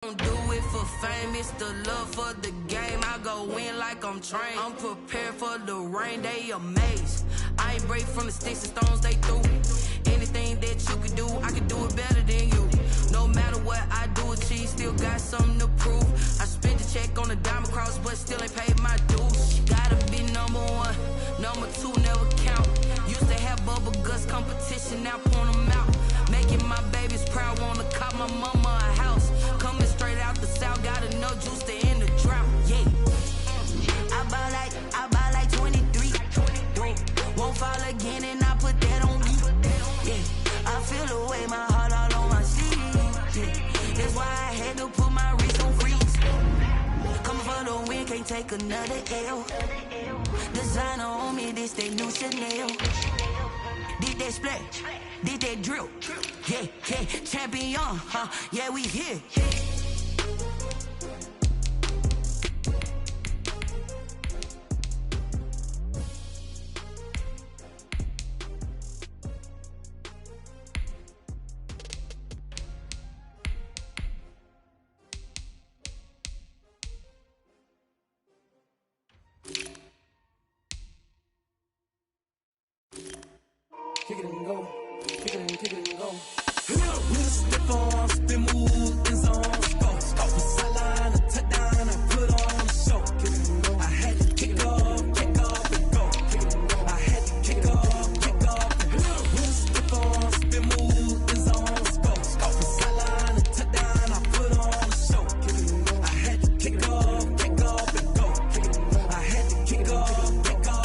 Don't do it for fame, it's the love for the game. I go in like I'm trained. I'm prepared for the rain, they amazed. I ain't break from the sticks and stones they threw. Anything that you could do, I could do it better than you. No matter what I do achieve, still got something to prove. I spent the check on the diamond cross, but still ain't paid my dues. Gotta be number one, number two never count. Used to have bubble guts competition, now point them out. Making my babies proud, wanna cop my mama a house. Coming straight out the south, got enough juice to end the drought. Yeah, I buy like 23. Won't fall again, and I put that on me. Yeah, I feel the way, my heart all on my sleeve. Yeah, that's why I had to put my wrist on freeze. Coming for the win, can't take another L. Designer on me, this they new Chanel. Did that splash, did that drill. Yeah, yeah, champion, huh? Yeah, we here. Kick it and go, kick it and go. With a stiff on, spin move in zone. Go, from sideline to touchdown, I put on a show. Kick it and go. I had to kick off and go. Kick it and go. I had to kick off and go. With a stiff on, spin move in zone. Go, from sideline to touchdown, I put on a show. Kick it and go. I had to kick off and go. Kick it and go. I had to kick off and go.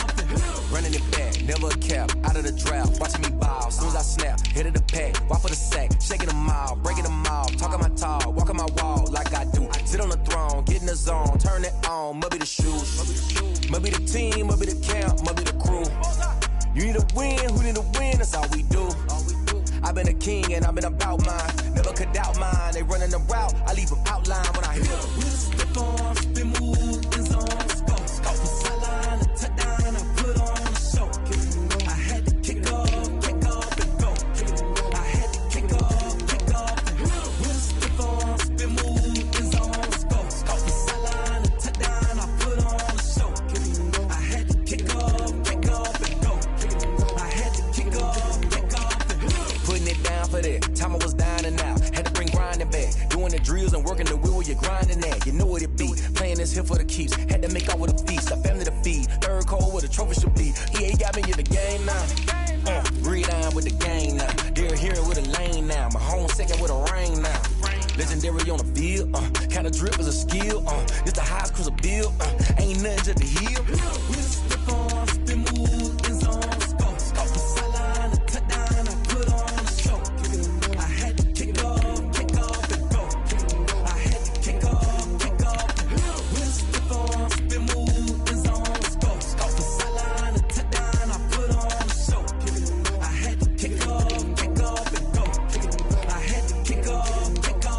Running it back, never a cap, out of the draft, watching me ball. Soon as I snap, hit of the pack, walk for the sack, shaking them all, breaking them all, talking my talk, walking my wall like I do. Sit on the throne, get in the zone, turn it on, must be the shoes, must be the team, must be the camp, must be the crew. You need a win, who need a win, that's all we do. I've been a king and I've been about mine, never could doubt mine. They running the route, I leave them outline when I hit them. With a step on, spin move in zone. Go from sideline to touchdown, I put on a show. I had to kick off and go. I had to kick off and go. With a step on, spin move in zone. Go from sideline to touchdown, I put on a show. I had to kick off and go. I had to kick off and go. Putting it down for that, time I was down and out, had to bring grinding back, doing the drills and working the wheel where you're grinding at, you know what it be, playing this here for the keeps, had to make out with a feast, a family to feed, third cold where the trophy should be, EA got me in the game now, breathe on with the game now, they're here with a lane now, my home second with a rain now, legendary on the field, kind of drip is a skill, it's the highest cruiser bill, ain't nothing to the heel. With a step on, spin move in zone. Go from sideline to touchdown, I put on a show. I had to kick off and go. I had to kick off and go. With a step on, spin move in zone. Go from sideline to touchdown, I put on a show. I had to kick off and go. I had to kick off and go.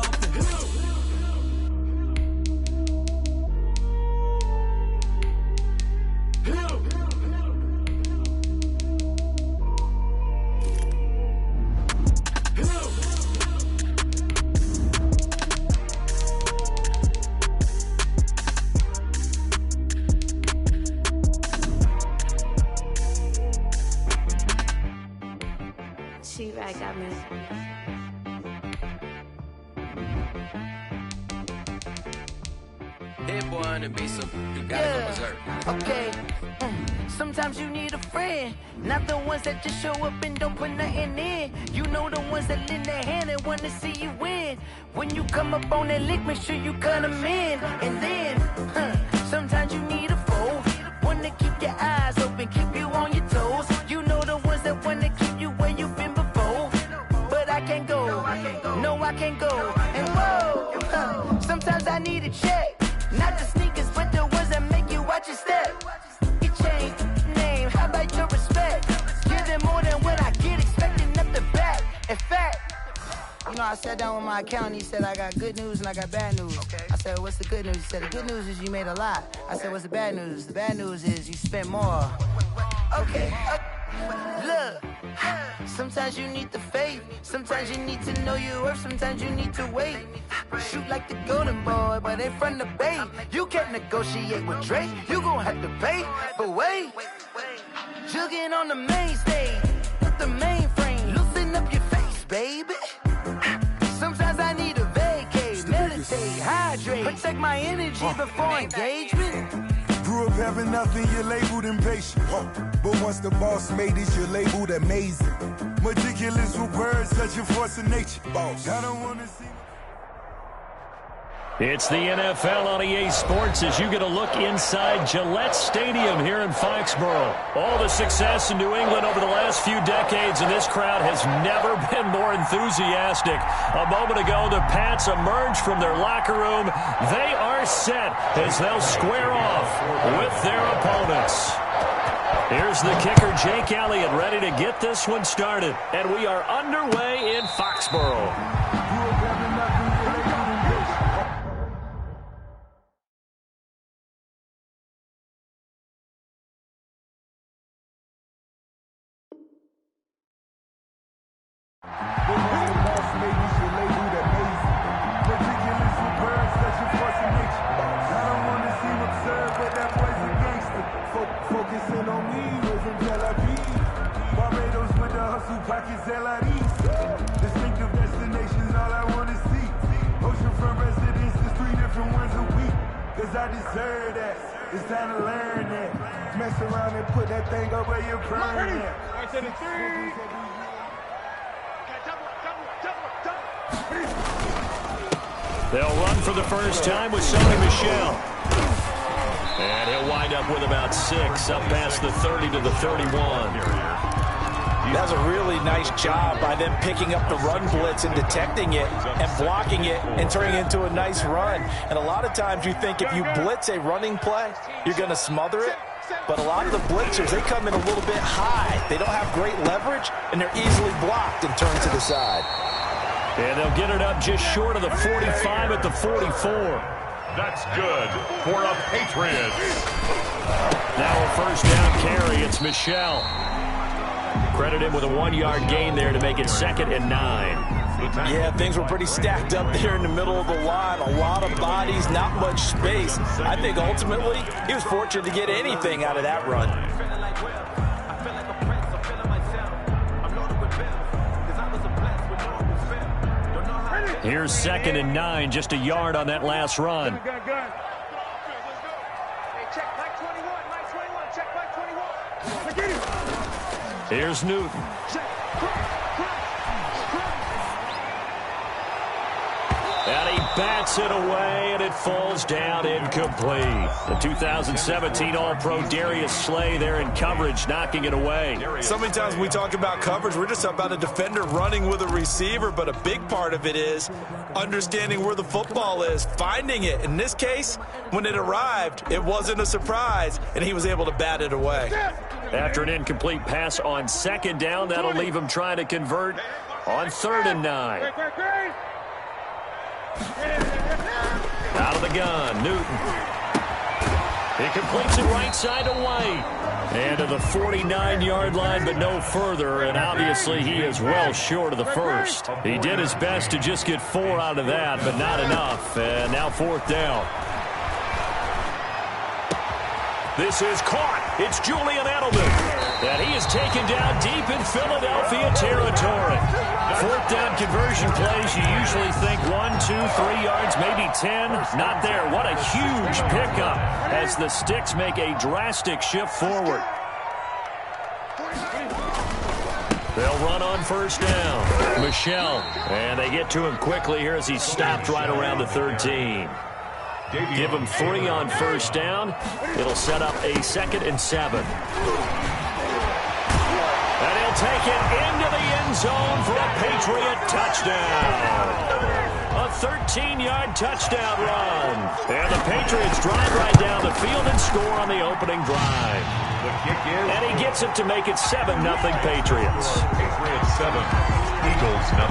She-Rag got me. That boy on the beat, so you gotta go berserk. Okay. Sometimes you need a friend, not the ones that just show up and don't put nothing in. You know the ones that lend their hand and wanna see you win. When you come up on that lick, make sure you cut them in. And then, sometimes you need a foe, one to keep your eyes open, keep you on your toes. You know the ones that wanna keep you where you've been before. But I can't go, no I can't go. And whoa, sometimes I need a check, not the sneakers, but the ones that make you watch your step. You change name, how about your respect? Give them more than what I get, expecting nothing back. In fact, you know, I sat down with my accountant, he said I got good news and I got bad news. Okay. I said, what's the good news? He said, the good news is you made a lot. I said, what's the bad news? The bad news is you spent more. Okay. Look, sometimes you need the faith, sometimes you need to know your worth, sometimes you need to wait. Shoot like the golden boy, but ain't from the Bay. You can't negotiate with Drake, you gon' have to pay. But wait, jugging on the main stage, with the mainframe, loosen up your face, baby. Sometimes I need a vacate, meditate, hydrate, protect my energy before engagement. Grew up having nothing, you're labeled impatient. But once the boss made it, you're labeled amazing. Meticulous with words, such a force of nature. Boss. I don't want to see. It's the NFL on EA Sports as you get a look inside Gillette Stadium here in Foxborough. All the success in New England over the last few decades, and this crowd has never been more enthusiastic. A moment ago, the Pats emerged from their locker room. They are set as they'll square off with their opponents. Here's the kicker, Jake Elliott, ready to get this one started. And we are underway in Foxborough. Distinctive destinations, all I want to see. Oceanfront residences, 3 different ones a week. Cause I deserve that. It's time to learn that. Mess around and put that thing up where you're burning at. They'll run for the first time with Sony Michel. And he'll wind up with about 6, up past the 30 to the 31. That's a really nice job by them picking up the run blitz and detecting it and blocking it and turning it into a nice run. And a lot of times you think if you blitz a running play, you're going to smother it. But a lot of the blitzers, they come in a little bit high. They don't have great leverage, and they're easily blocked and turned to the side. And they'll get it up just short of the 45 at the 44. That's good for a Patriots. Now a first down carry. It's Michel. Credit him with a 1-yard gain there to make it 2nd and 9. Yeah, things were pretty stacked up there in the middle of the line. A lot of bodies, not much space. I think ultimately he was fortunate to get anything out of that run. Here's 2nd and 9, just a yard on that last run. Here's Newton. And he bats it away, and it falls down incomplete. The 2017 All-Pro Darius Slay there in coverage, knocking it away. So many times when we talk about coverage, we're just about a defender running with a receiver, but a big part of it is understanding where the football is, finding it. In this case, when it arrived, it wasn't a surprise, and he was able to bat it away. After an incomplete pass on 2nd down, that'll leave him trying to convert on 3rd and 9. Out of the gun, Newton. He completes it right side to White. And to the 49-yard line, but no further. And obviously he is well short of the first. He did his best to just get 4 out of that, but not enough. And now 4th down. This is caught. It's Julian Edelman. And he is taken down deep in Philadelphia territory. 4th down conversion plays, you usually think 1, 2, 3 yards, maybe 10. Not there. What a huge pickup as the Sticks make a drastic shift forward. They'll run on 1st down. Michel. And they get to him quickly here as he's stopped right around the 13. Give him 3 on 1st down. It'll set up a 2nd and 7. And he'll take it into the end zone for a Patriot touchdown. A 13-yard touchdown run. And the Patriots drive right down the field and score on the opening drive. The kick is. And he gets it to make it 7-0 Patriots. Patriots 7, Eagles 0.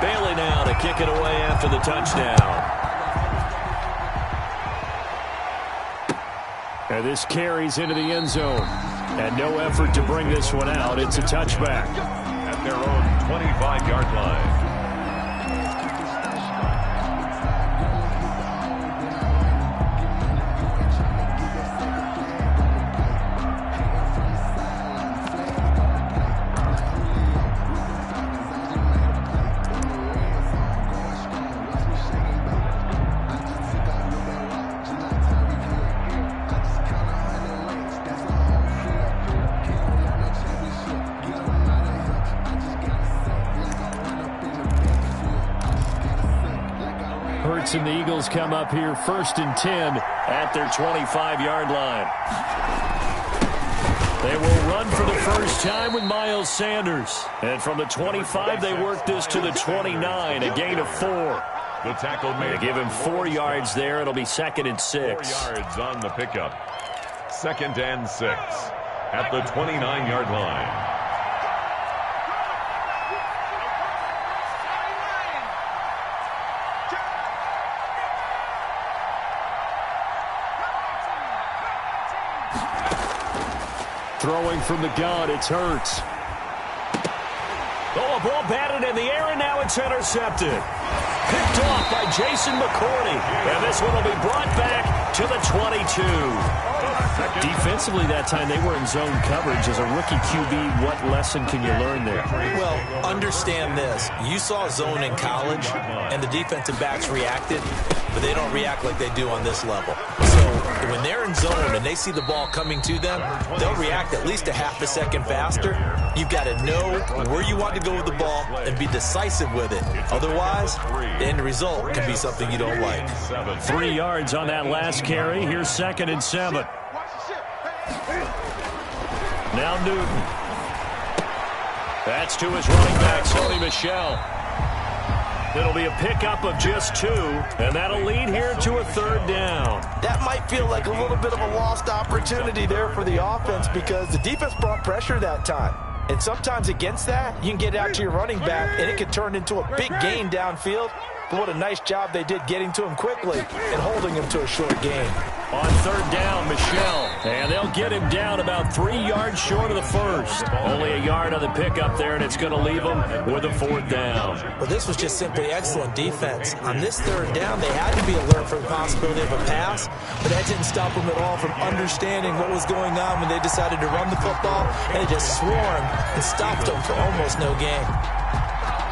Bailey now to kick it away after the touchdown. And this carries into the end zone. And no effort to bring this one out. It's a touchback. At their own 25-yard line. Hurts and the Eagles come up here 1st and 10 at their 25-yard line. They will run for the first time with Miles Sanders. And from the 25, they work this to the 29, a gain of 4. The tackle made. They give him 4 yards there. It'll be 2nd and 6. 4 yards on the pickup. 2nd and 6 at the 29-yard line. Throwing from the gun, it's Hurts. Oh, a ball batted in the air, and now it's intercepted. Picked off by Jason McCourty. And this one will be brought back to the 22. Defensively that time, they were in zone coverage. As a rookie QB, what lesson can you learn there? Well, understand this. You saw zone in college, and the defensive backs reacted, but they don't react like they do on this level. So when they're in zone and they see the ball coming to them, they'll react at least a half a second faster. You've got to know where you want to go with the ball and be decisive with it. Otherwise, the end result can be something you don't like. 3 yards on that last carry. Here's 2nd and 7. Now Newton. That's to his running back, Sony Michel. It'll be a pickup of just 2, and that'll lead here to a 3rd down. That might feel like a little bit of a lost opportunity there for the offense because the defense brought pressure that time. And sometimes against that, you can get out to your running back, and it can turn into a big gain downfield. But what a nice job they did getting to him quickly and holding him to a short gain. On 3rd down, Michel. And they'll get him down about 3 yards short of the first. Only a yard on the pickup there, and it's going to leave him with a 4th down. Well, this was just simply excellent defense. On this 3rd down, they had to be alert for the possibility of a pass, but that didn't stop them at all from understanding what was going on when they decided to run the football, and they just swarmed and stopped them for almost no gain.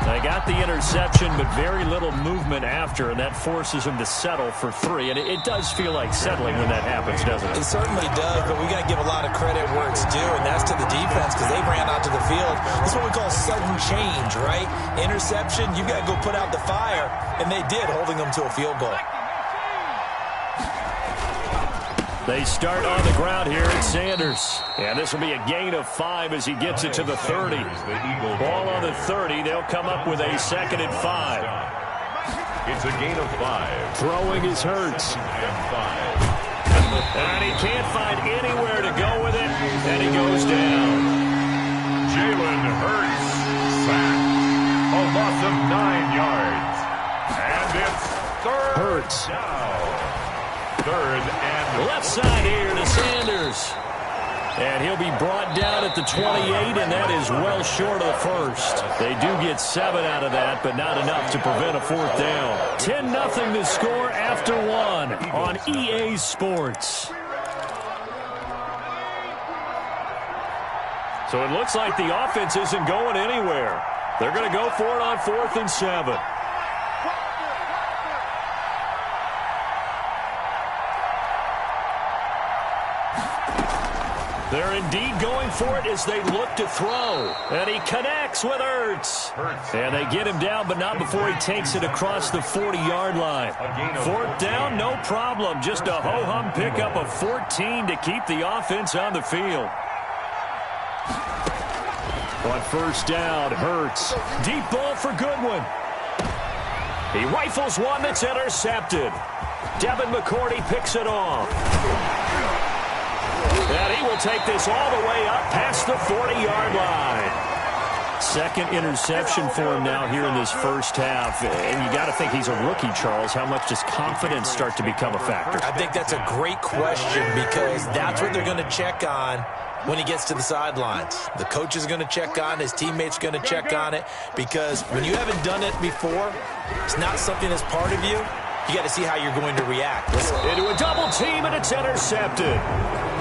They got the interception, but very little movement after, and that forces him to settle for 3. And it does feel like settling when that happens, doesn't it? It certainly does, but we got to give a lot of credit where it's due, and that's to the defense because they ran out to the field. This is what we call sudden change, right? Interception, you got to go put out the fire, and they did, holding them to a field goal. They start on the ground here at Sanders. And this will be a gain of 5 as he gets it to the 30. Ball on the 30. They'll come up with a 2nd and 5. It's a gain of 5. Throwing is Hurts. And he can't find anywhere to go with it. And he goes down. Jalen Hurts sacked. A loss of 9 yards. And it's 3rd Hurts. down. 3rd and Left side here to Sanders. And he'll be brought down at the 28, and that is well short of the first. They do get 7 out of that, but not enough to prevent a 4th down. 10-0 to score after 1 on EA Sports. So it looks like the offense isn't going anywhere. They're going to go for it on 4th and 7. They're indeed going for it as they look to throw. And he connects with Hurts. And they get him down, but not before he takes it across the 40-yard line. 4th down, no problem. Just a ho-hum pickup of 14 to keep the offense on the field. On 1st down, Hurts. Deep ball for Goodwin. He rifles one that's intercepted. Devin McCourty picks it off. And he will take this all the way up past the 40-yard line. 2nd interception for him now here in this first half. And you got to think he's a rookie, Charles. How much does confidence start to become a factor? I think that's a great question because that's what they're going to check on when he gets to the sidelines. The coach is going to check on, his teammates are going to check on it because when you haven't done it before, it's not something that's part of you. You got to see how you're going to react. Listen. Into a double team, and it's intercepted.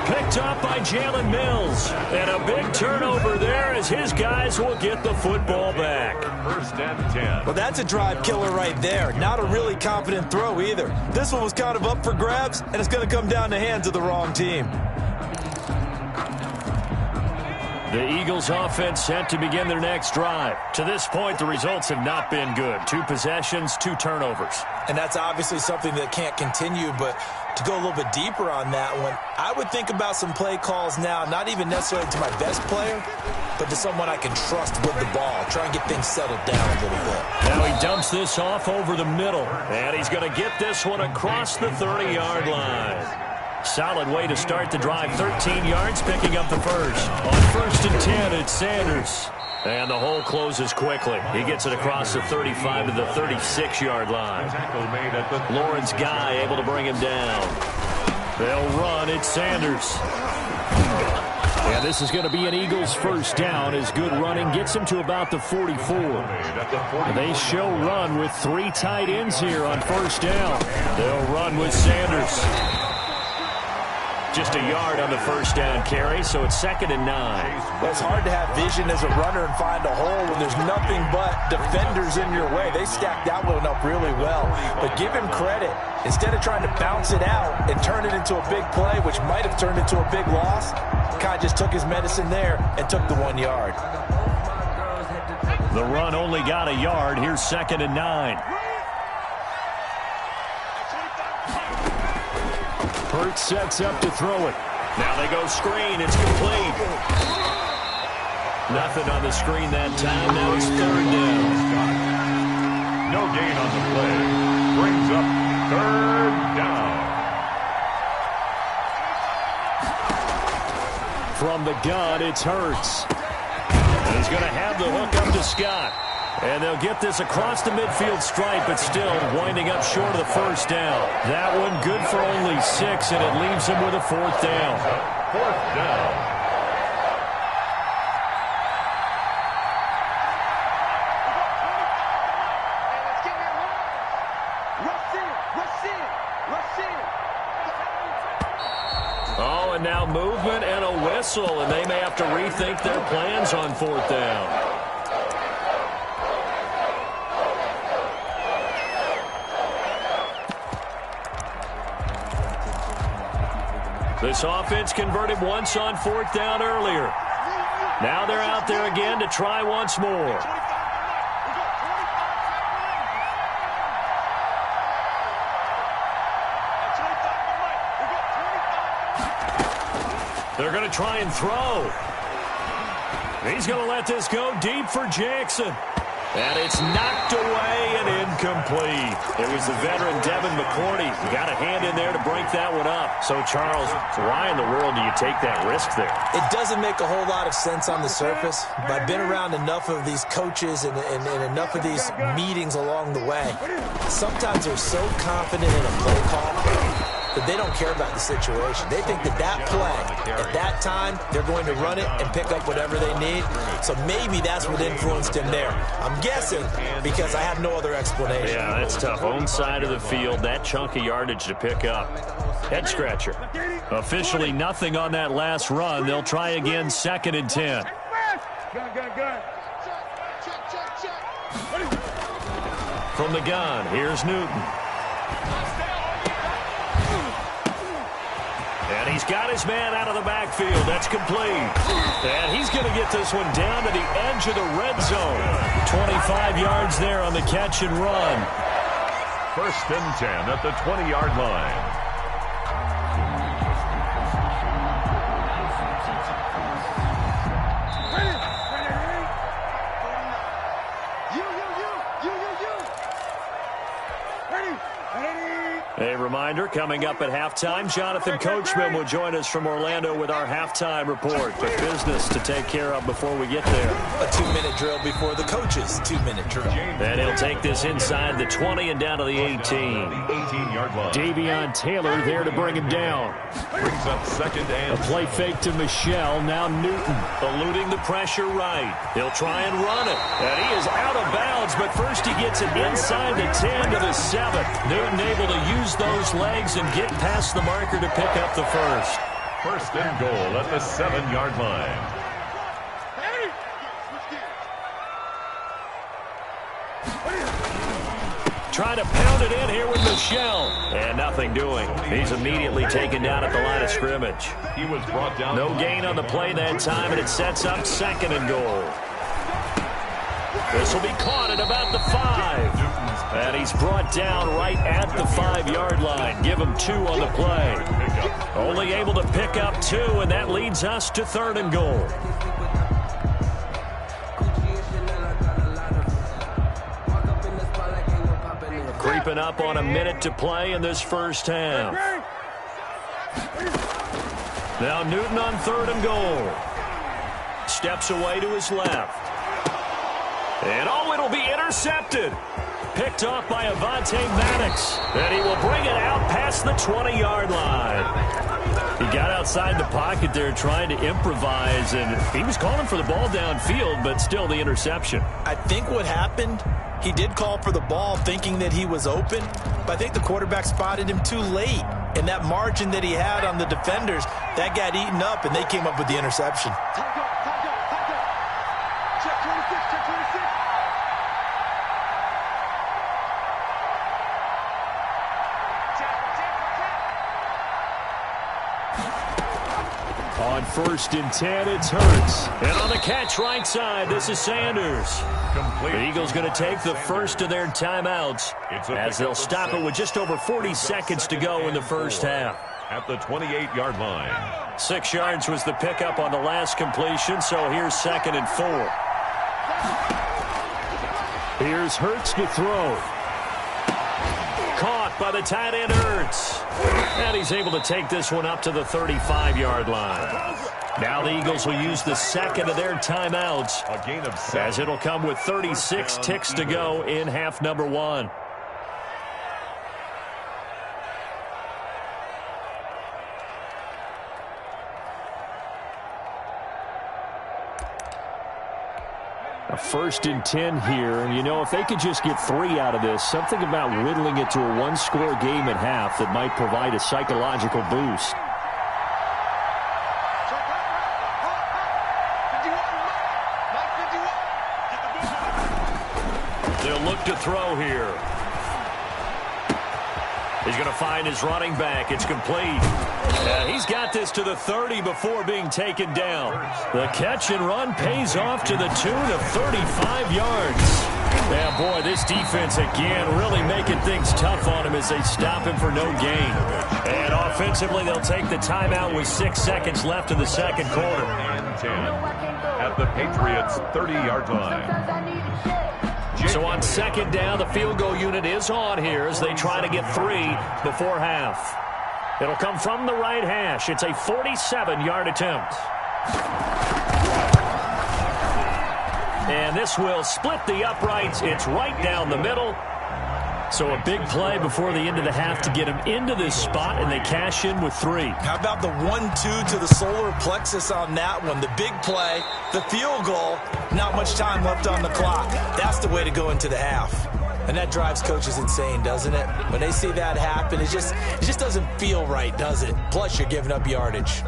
Picked up by Jalen Mills. And a big turnover there as his guys will get the football back. 1st and 10. Well, that's a drive killer right there. Not a really confident throw either. This one was kind of up for grabs, and it's going to come down the hands of the wrong team. The Eagles offense set to begin their next drive. To this point, the results have not been good. 2 possessions, 2 turnovers. And that's obviously something that can't continue, but to go a little bit deeper on that one, I would think about some play calls now, not even necessarily to my best player, but to someone I can trust with the ball. Try and get things settled down a little bit. Now he dumps this off over the middle, and he's going to get this one across the 30-yard line. Solid way to start the drive. 13 yards, picking up the first. On 1st and 10, it's Sanders. And the hole closes quickly. He gets it across the 35 to the 36-yard line. Lawrence Guy able to bring him down. They'll run. It's Sanders. And this is going to be an Eagles first down as good running gets him to about the 44. They show run with 3 tight ends here on first down. They'll run with Sanders. Just a yard on the first down carry, so it's 2nd and 9. Well, it's hard to have vision as a runner and find a hole when there's nothing but defenders in your way. They stacked that one up really well. But give him credit. Instead of trying to bounce it out and turn it into a big play, which might have turned into a big loss, kind of just took his medicine there and took the 1 yard. The run only got a yard. Here's 2nd and 9. Hurts sets up to throw it. Now they go screen. It's complete. Nothing on the screen that time. Now it's 3rd down. No gain on the play. Brings up 3rd down. From the gun, it's Hurts. And he's going to have the hook up to Scott. And they'll get this across the midfield stripe, but still winding up short of the first down. That one good for only 6, and it leaves them with a 4th down. 4th down. Oh, and now movement and a whistle, and they may have to rethink their plans on 4th down. This offense converted once on 4th down earlier. Now they're out there again to try once more. They're going to try and throw. He's going to let this go deep for Jackson. And it's knocked away and incomplete. It was the veteran Devin McCourty who got a hand in there to break that one up. So, Charles, why in the world do you take that risk there? It doesn't make a whole lot of sense on the surface, but I've been around enough of these coaches and enough of these meetings along the way. Sometimes they're so confident in a play call that they don't care about the situation. They think that that play, at that time, they're going to run it and pick up whatever they need. So maybe that's what influenced him there. I'm guessing because I have no other explanation. Yeah, that's tough. Own side of the field, that chunk of yardage to pick up. Head scratcher. Officially nothing on that last run. They'll try again, 2nd and 10. From the gun, here's Newton. And he's got his man out of the backfield. That's complete. And he's going to get this one down to the edge of the red zone. 25 yards there on the catch and run. 1st and 10 at the 20-yard line. A reminder, coming up at halftime, Jonathan Coachman will join us from Orlando with our halftime report. But business to take care of before we get there. A 2-minute drill before the coach's 2-minute drill. And he'll take this inside the 20 and down to the 18. 18-yard line. Davion Taylor there to bring him down. Brings up 2nd and A play fake to Michelle. Now Newton eluding the pressure right. He'll try and run it. And he is out of bounds, but first he gets it inside the 10 to the 7. Newton able to use those legs and get past the marker to pick up the first. 1st and goal at the 7-yard line. Trying to pound it in here with Michelle. And nothing. nothing doing. He's immediately taken down at the line of scrimmage. He was brought down. No gain on the play that time, and it sets up 2nd and goal. This will be caught at about the 5. And he's brought down right at the 5-yard line. Give him 2 on the play. Only able to pick up 2, and that leads us to 3rd and goal. Creeping up on a minute to play in this first half. Now Newton on 3rd and goal. Steps away to his left. And it'll be intercepted. Picked off by Avonte Maddox. And he will bring it out past the 20-yard line. He got outside the pocket there trying to improvise, and he was calling for the ball downfield, but still the interception. I think what happened, he did call for the ball thinking that he was open, but I think the quarterback spotted him too late. And that margin that he had on the defenders, that got eaten up, and they came up with the interception. On 1st and 10, it's Hurts. And on the catch right side, this is Sanders. The Eagles going to take the first of their timeouts as they'll stop it with just over 40 seconds to go in the first half. At the 28-yard line. 6 yards was the pickup on the last completion, so here's 2nd and 4. Here's Hurts to throw. Caught by the tight end Hurts. And he's able to take this one up to the 35-yard line. Now the Eagles will use the 2nd of their timeouts, A gain of 7. as it'll come with 36 ticks to go in half number 1. A 1st and 10 here, and if they could just get 3 out of this, something about whittling it to a 1-score game at half that might provide a psychological boost. They'll look to throw here. He's going to find his running back. It's complete. He's got this to the 30 before being taken down. The catch and run pays off to the tune of 35 yards. Yeah, boy, this defense again really making things tough on him as they stop him for no gain. And offensively, they'll take the timeout with 6 seconds left in the second quarter. And 10 at the Patriots' 30-yard line. So on 2nd down, the field goal unit is on here as they try to get 3 before half. It'll come from the right hash. It's a 47-yard attempt. And this will split the uprights. It's right down the middle. So a big play before the end of the half to get him into this spot, and they cash in with 3. How about the 1-2 to the solar plexus on that one? The big play, the field goal, not much time left on the clock. That's the way to go into the half. And that drives coaches insane, doesn't it? When they see that happen, it just doesn't feel right, does it? Plus, you're giving up yardage.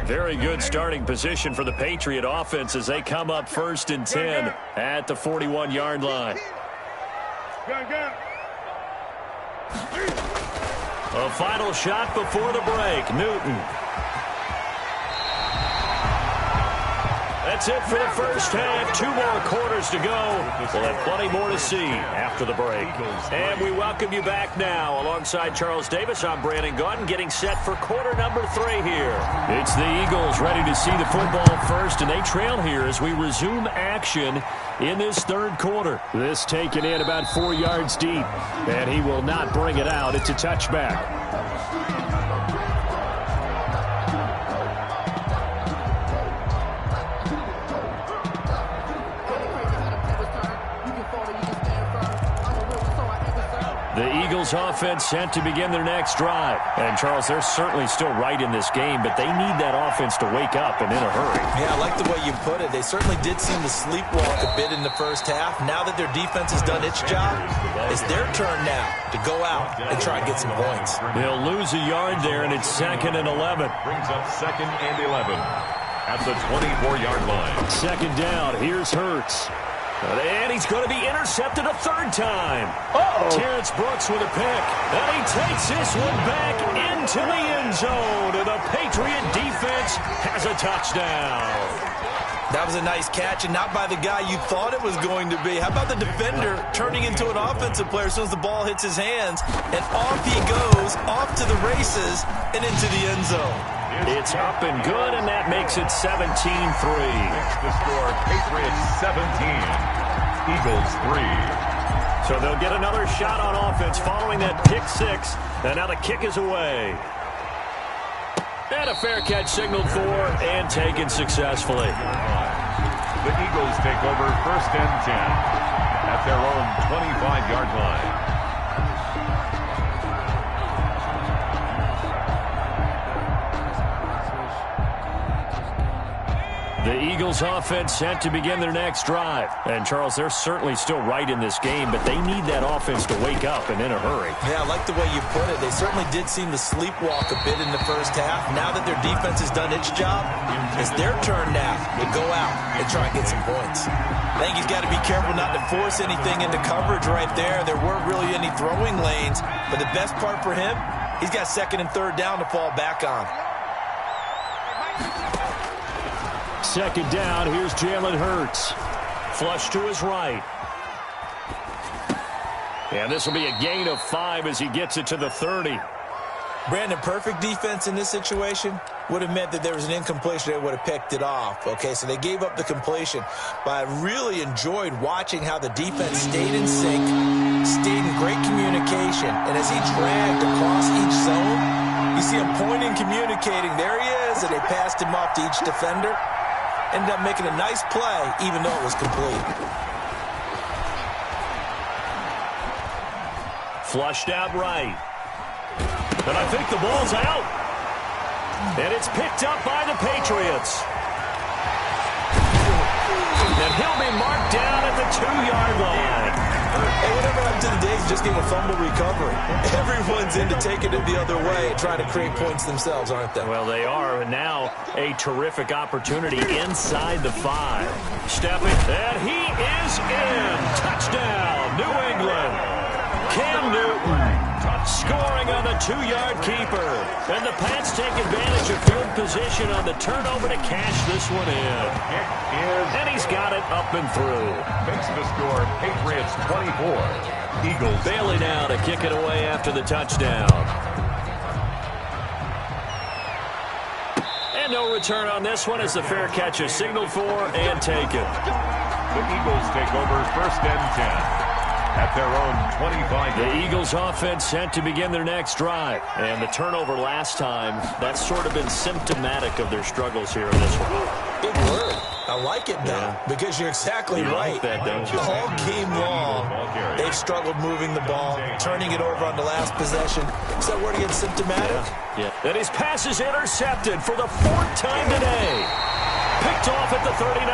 Very good starting position for the Patriot offense as they come up 1st and 10 at the 41-yard line. A final shot before the break. Newton. That's it for the first half. 2 more quarters to go. We'll have plenty more to see after the break. And we welcome you back now. Alongside Charles Davis, I'm Brandon Gaudin, getting set for quarter number 3 here. It's the Eagles ready to see the football first, and they trail here as we resume action in this 3rd quarter. This taken in about 4 yards deep, and he will not bring it out. It's a touchback. The Eagles offense set to begin their next drive. And, Charles, they're certainly still right in this game, but they need that offense to wake up and in a hurry. Yeah, I like the way you put it. They certainly did seem to sleepwalk a bit in the first half. Now that their defense has done its job, it's their turn now to go out and try and get some points. They'll lose a yard there, and it's 2nd and 11. Brings up 2nd and 11 at the 24-yard line. 2nd down. Here's Hurts. And he's going to be intercepted a third time. Terrence Brooks with a pick. And he takes this one back into the end zone. And the Patriot defense has a touchdown. That was a nice catch, and not by the guy you thought it was going to be. How about the defender turning into an offensive player as soon as the ball hits his hands, and off he goes, off to the races, and into the end zone. It's up and good, and that makes it 17-3. The score, Patriots 17, Eagles 3. So they'll get another shot on offense following that pick six, and now the kick is away. And a fair catch signaled for and taken successfully. The Eagles take over 1st and 10 at their own 25-yard line. The Eagles offense set to begin their next drive. And, Charles, they're certainly still right in this game, but they need that offense to wake up and in a hurry. Yeah, I like the way you put it. They certainly did seem to sleepwalk a bit in the first half. Now that their defense has done its job, it's their turn now to go out and try and get some points. I think he's got to be careful not to force anything into coverage right there. There weren't really any throwing lanes, but the best part for him, he's got 2nd and 3rd down to fall back on. 2nd down, here's Jalen Hurts. Flush to his right. And this will be a gain of 5 as he gets it to the 30. Brandon, perfect defense in this situation would have meant that there was an incompletion. They would have picked it off. Okay, so they gave up the completion. But I really enjoyed watching how the defense stayed in sync, stayed in great communication. And as he dragged across each zone, you see him pointing, communicating. There he is, and they passed him off to each defender. Ended up making a nice play, even though it was complete. Flushed out right. And I think the ball's out. And it's picked up by the Patriots. And he'll be marked down at the 2-yard line. Hey, whatever happened to the days just gave a fumble recovery? Everyone's into taking it the other way and trying to create points themselves, aren't they? Well, they are. And now a terrific opportunity inside the 5. Stepping, and he is in. Touchdown, New England. Cam Newton scoring on the 2-yard keeper. And the Pats take advantage of field position on the turnover to cash this one in. And he's got it up and through. Makes the score, Patriots 24, Eagles. Bailey now to kick it away after the touchdown. And no return on this one as the fair catch is signaled for and taken. The Eagles take over 1st and 10. At their own 25. The Eagles offense set to begin their next drive. And the turnover last time, that's sort of been symptomatic of their struggles here in this one. Big word. I like it, though, because you're exactly right. Like that, don't you? All game long, they've struggled moving the ball, turning it over on the last possession. Is that word again, symptomatic? Yeah. And his pass is intercepted for the 4th time today. Picked off at the 39.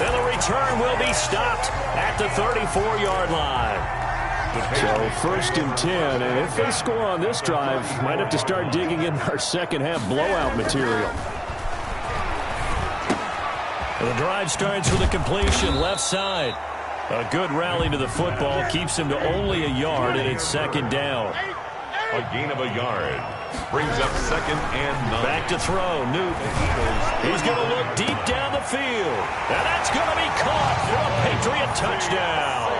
And the return will be stopped at the 34-yard line. So 1st and 10. And if they score on this drive, might have to start digging in our second-half blowout material. The drive starts with a completion left side. A good rally to the football keeps him to only a yard, and it's 2nd down. A gain of a yard. Brings up 2nd and 9. Back to throw. Newton. He's going to look deep down the field. And that's going to be caught for a Patriot touchdown.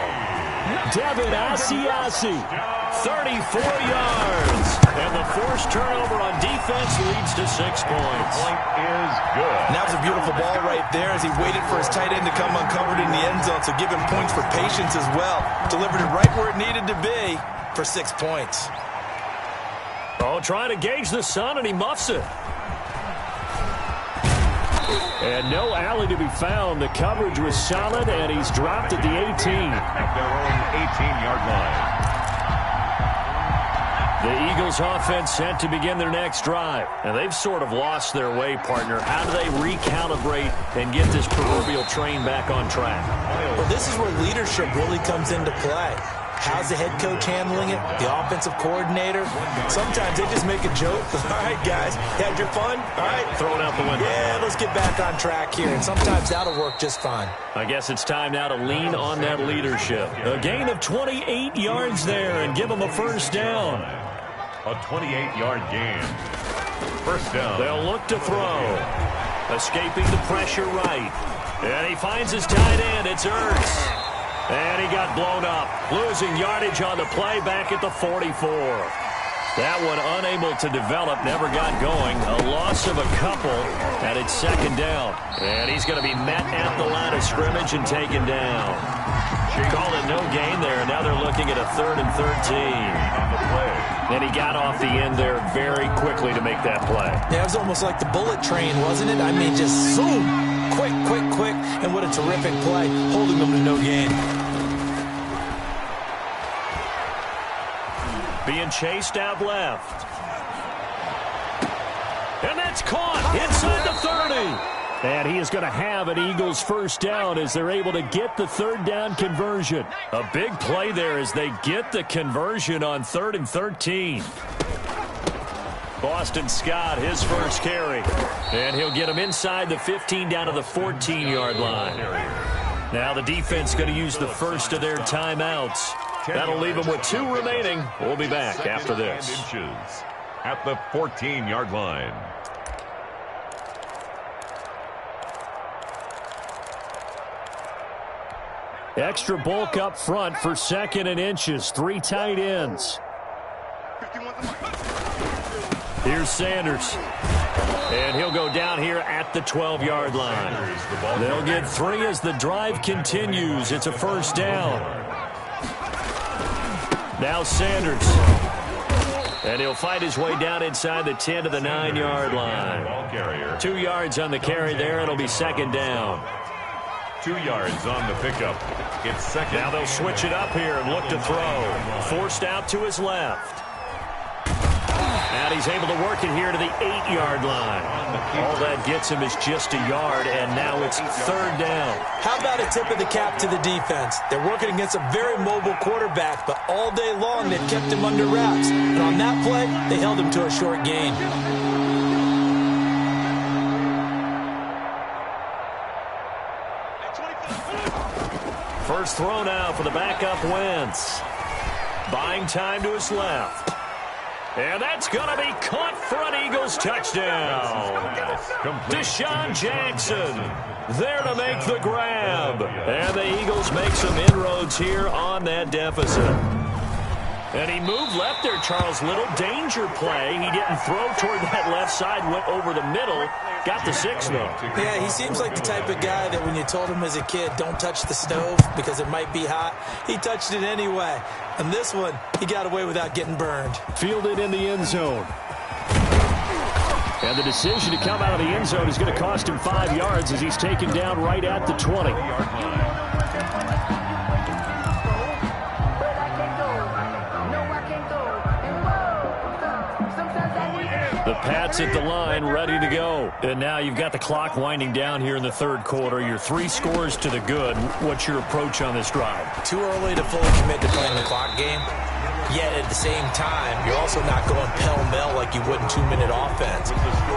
Devin Asiasi, 34 yards. And the forced turnover on defense leads to 6 points. Point is good. And that was a beautiful ball right there as he waited for his tight end to come uncovered in the end zone. So give him points for patience as well. Delivered it right where it needed to be for 6 points. Oh, trying to gauge the sun, and he muffs it. And no alley to be found. The coverage was solid, and he's dropped at the 18. At their own 18-yard line. The Eagles offense set to begin their next drive. And they've sort of lost their way, partner. How do they recalibrate and get this proverbial train back on track? Well, this is where leadership really comes into play. How's the head coach handling it? The offensive coordinator? Sometimes they just make a joke. All right, guys, you had your fun? All right. Throw it out the window. Yeah, let's get back on track here. And sometimes that'll work just fine. I guess it's time now to lean on that leadership. A gain of 28 yards there and give them a first down. A 28-yard gain. First down. They'll look to throw. Escaping the pressure right. And he finds his tight end. It's Ertz. And he got blown up. Losing yardage on the play back at the 44. That one unable to develop, never got going. A loss of a couple, and it's second down. And he's going to be met at the line of scrimmage and taken down. Called it no gain there, and now they're looking at a 3rd and 13. And he got off the end there very quickly to make that play. Yeah, it was almost like the bullet train, wasn't it? I mean, just zoom. Quick, quick, quick. And what a terrific play, holding them to no gain. Being chased out left. And that's caught inside the 30. And he is going to have an Eagles first down as they're able to get the 3rd down conversion. A big play there as they get the conversion on 3rd and 13. Boston Scott, his first carry. And he'll get him inside the 15 down to the 14-yard line. Now the defense going to use the first of their timeouts. That'll leave them with 2 remaining. We'll be back after this. Inches at the 14-yard line. Extra bulk up front for 2nd and inches. 3 tight ends. Here's Sanders. And he'll go down here at the 12-yard line. They'll get 3 as the drive continues. It's a first down. Now Sanders. And he'll fight his way down inside the 10 to the 9-yard line. 2 yards on the carry there. It'll be 2nd down. 2 yards on the pickup. It's second. Now they'll switch it up here and look to throw. Forced out to his left. And he's able to work it here to the 8-yard line. All that gets him is just a yard, and now it's 3rd down. How about a tip of the cap to the defense? They're working against a very mobile quarterback, but all day long they've kept him under wraps. And on that play, they held him to a short gain. First throw now for the backup Wentz. Buying time to his left. And that's going to be caught for an Eagles touchdown. Deshaun Jackson there to make the grab. And the Eagles make some inroads here on that deficit. And he moved left there, Charles. Little danger play. He didn't throw toward that left side, went over the middle. Got the 6, though. Yeah, he seems like the type of guy that when you told him as a kid, don't touch the stove because it might be hot, he touched it anyway. And this one, he got away without getting burned. Fielded in the end zone. And the decision to come out of the end zone is going to cost him 5 yards as he's taken down right at the 20. The Pats at the line, ready to go. And now you've got the clock winding down here in the 3rd quarter. You're 3 scores to the good. What's your approach on this drive? Too early to fully commit to playing the clock game. Yet at the same time, you're also not going pell-mell like you would in 2-minute offense.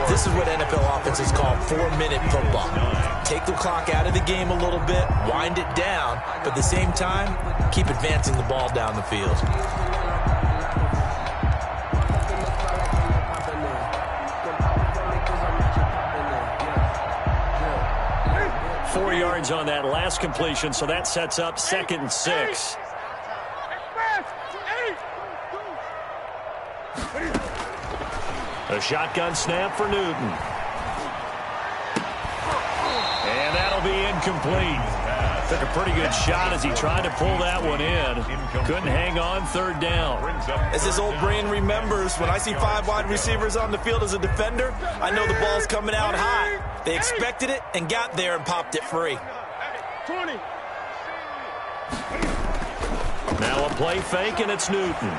This is what NFL offenses call 4-minute football. Take the clock out of the game a little bit, wind it down, but at the same time, keep advancing the ball down the field. 4 yards on that last completion, so that sets up 2nd and 6. A shotgun snap for Newton. And that'll be incomplete. Took a pretty good shot as he tried to pull that one in. Couldn't hang on 3rd down. As his old brain remembers, when I see 5 wide receivers on the field as a defender, I know the ball's coming out high. They expected it and got there and popped it free. 20. Now a play fake, and it's Newton.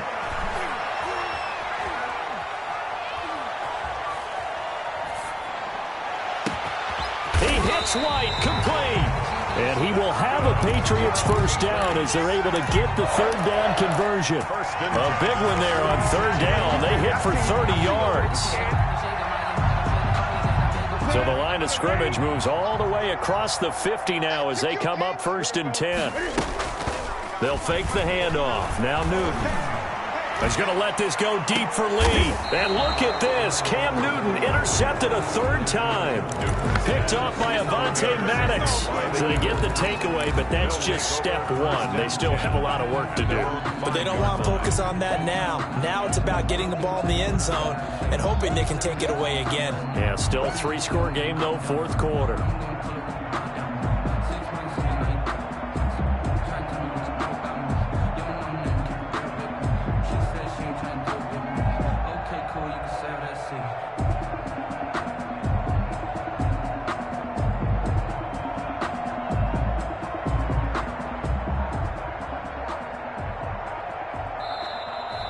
He hits White, complete. And he will have a Patriots first down as they're able to get the third down conversion. A big one there on third down. They hit for 30 yards. So the line of scrimmage moves all the way across the 50 now as they come up 1st and 10. They'll fake the handoff. Now Newton. He's going to let this go deep for Lee. And look at this. Cam Newton intercepted a third time. Picked off by Avonte Maddox. So they get the takeaway, but that's just step one. They still have a lot of work to do. But they don't want to focus on that now. Now it's about getting the ball in the end zone and hoping they can take it away again. Yeah, still a 3-score game, though, 4th quarter.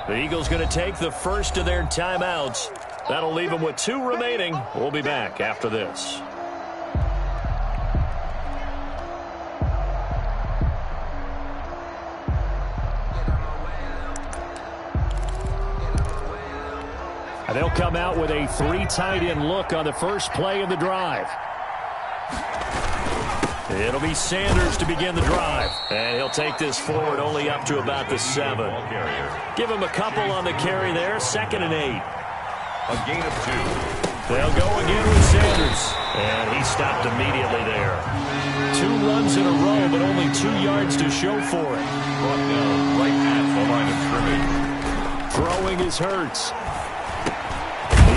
The Eagles going to take the first of their timeouts. That'll leave them with 2 remaining. We'll be back after this. And they'll come out with a 3 tight end look on the first play of the drive. It'll be Sanders to begin the drive. And he'll take this forward only up to about the 7. Give him a couple on the carry there. 2nd and 8. A gain of 2. They'll go again with Sanders. And he stopped immediately there. 2 runs in a row, but only 2 yards to show for it. Brought down right at the line of scrimmage. Throwing is Hurts.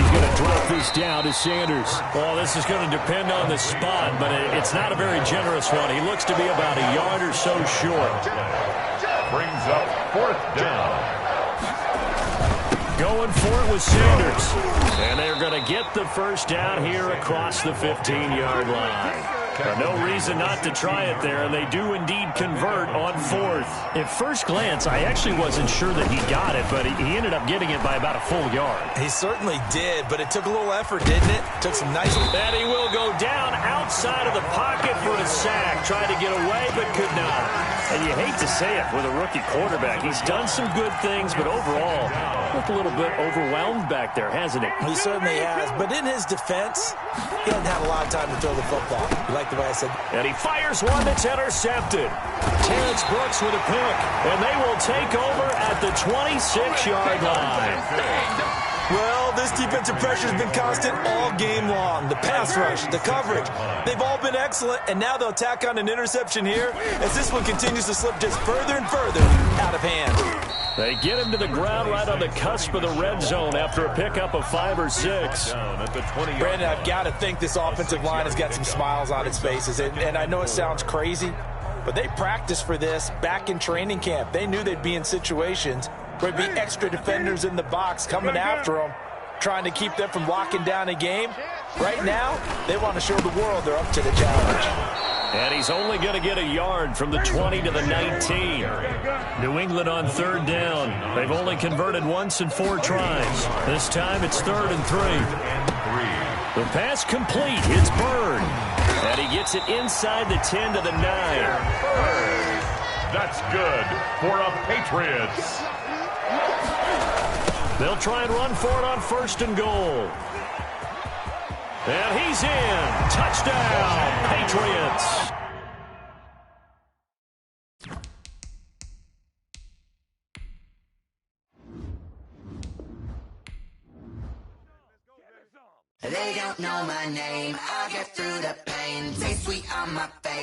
Going to drop this down to Sanders. Well, this is going to depend on the spot, but it's not a very generous one. He looks to be about a yard or so short. Brings up 4th down. Going for it with Sanders. And they're going to get the first down here across the 15-yard line. No reason not to try it there, and they do indeed convert on 4th. At first glance, I actually wasn't sure that he got it, but he ended up getting it by about a full yard. He certainly did, but it took a little effort, didn't it? Took some nice... And he will go down outside of the pocket for a sack. Tried to get away, but could not. And you hate to say it with a rookie quarterback. He's done some good things, but overall, looked a little bit overwhelmed back there, hasn't he? He certainly has, but in his defense, he doesn't have a lot of time to throw the football. You like the way I said? And he fires one that's intercepted. Terrence Brooks with a pick, and they will take over at the 26-yard line. Well, this defensive pressure has been constant all game long. The pass rush, the coverage, they've all been excellent, and now they'll tack on an interception here as this one continues to slip just further and further out of hand. They get him to the ground right on the cusp of the red zone after a pickup of 5 or 6. Brandon, I've got to think this offensive line has got some smiles on its faces, and I know it sounds crazy, but they practiced for this back in training camp. They knew they'd be in situations where there'd be extra defenders in the box coming after them, trying to keep them from locking down a game. Right now, they want to show the world they're up to the challenge. And he's only going to get a yard from the 20 to the 19. New England on 3rd down. They've only converted once in 4 tries. This time it's 3rd and 3. The pass complete. It's Byrd. And he gets it inside the 10 to the 9. That's good for a Patriots. They'll try and run for it on 1st and goal. And he's in. Touchdown, Patriots. They don't know my name. I get through the pain. Stay sweet on my face.